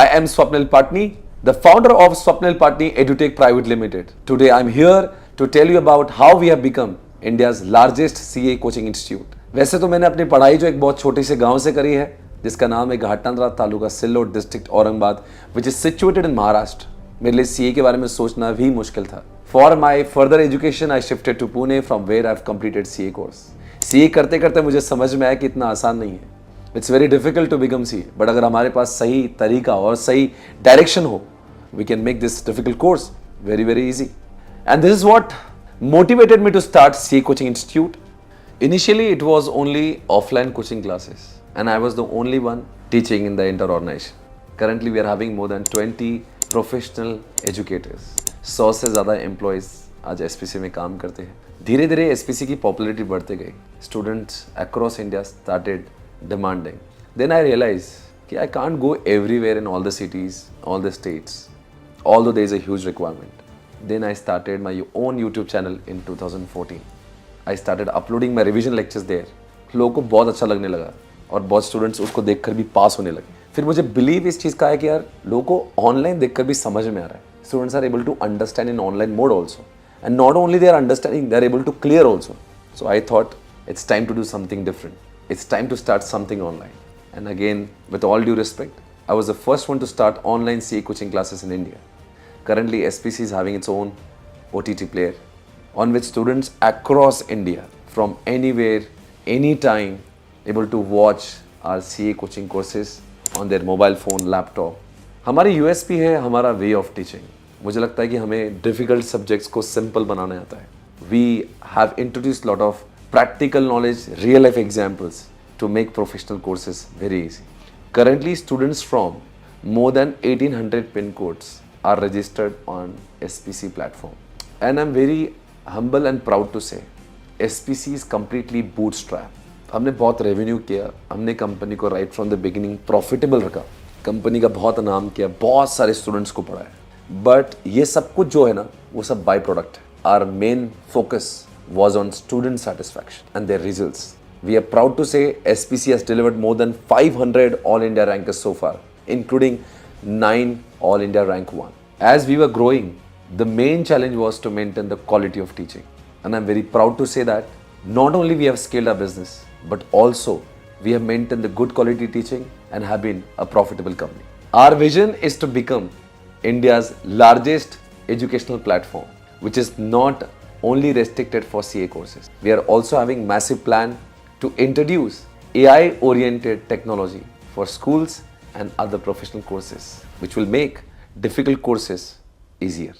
I am Swapnil Patni, the founder of Swapnil Patni EduTech Private Limited. Today I am here to tell you about how we have become India's largest CA coaching institute. वैसे तो मैंने अपनी पढ़ाई जो एक बहुत छोटे से गांव से करी है, जिसका नाम है Ghatnandra taluka Sillod district Aurangabad, which is situated in Maharashtra. मेरे लिए सीए के बारे में सोचना भी मुश्किल था. For my further education I shifted to Pune from where I have completed CA course. CA करते करते मुझे समझ में आया कि इतना आसान नहीं है. It's very difficult to become C, but अगर हमारे पास सही तरीका और सही डायरेक्शन हो, we can make this difficult course very very easy. And this is what motivated me to start CA Coaching Institute. Initially, it was only offline coaching classes, and I was the only one teaching in the entire organization. Currently, we are having more than 20 professional educators. 100 से ज़्यादा employees आज SPC में काम करते हैं. धीरे धीरे SPC की पॉपुलरिटी बढ़ते गई. Students across India started demanding. Then I realized कि I can't go everywhere in all the cities, all the states, although there is a huge requirement. Then I started my own YouTube channel in 2014. I started uploading my revision lectures there. लोगों को बहुत अच्छा लगने लगा और बहुत students उसको देखकर भी पास होने लगे. फिर मुझे बिलीव इस चीज़ का है कि यार लोगों को ऑनलाइन देखकर भी समझ में आ रहा है. Students are able to understand in online mode also, and not only they are understanding, they are able to clear also. So I thought it's time to do something different. It's time to start something online. And again with all due respect, I was the first one to start online CA coaching classes in India. Currently, SPC is having its own OTT player on which students across India from anywhere, anytime able to watch our CA coaching courses on their mobile phone, laptop. हमारी USP है हमारा way of teaching. मुझे लगता है कि हमें difficult subjects को simple बनाना आता है. We have introduced lot of practical knowledge, real life examples to make professional courses very easy. Currently, students from more than 1800 pin codes are registered on SPC platform, and I'm very humble and proud to say SPC is completely bootstrap. हमने बहुत revenue किया, हमने company को right from the beginning profitable रखा, company का बहुत नाम किया, बहुत सारे स्टूडेंट्स को पढ़ाया. बट ये सब कुछ जो है ना, वो सब बाय प्रोडक्ट है. Our main focus was on student satisfaction and their results. We are proud to say SPC has delivered more than 500 All India rankers so far, including 9 All India rank 1. As we were growing, the main challenge was to maintain the quality of teaching. And I'm very proud to say that not only we have scaled our business, but also we have maintained the good quality teaching and have been a profitable company. Our vision is to become India's largest educational platform, which is not only restricted for CA courses. We are also having massive plan to introduce AI-oriented technology for schools and other professional courses, which will make difficult courses easier.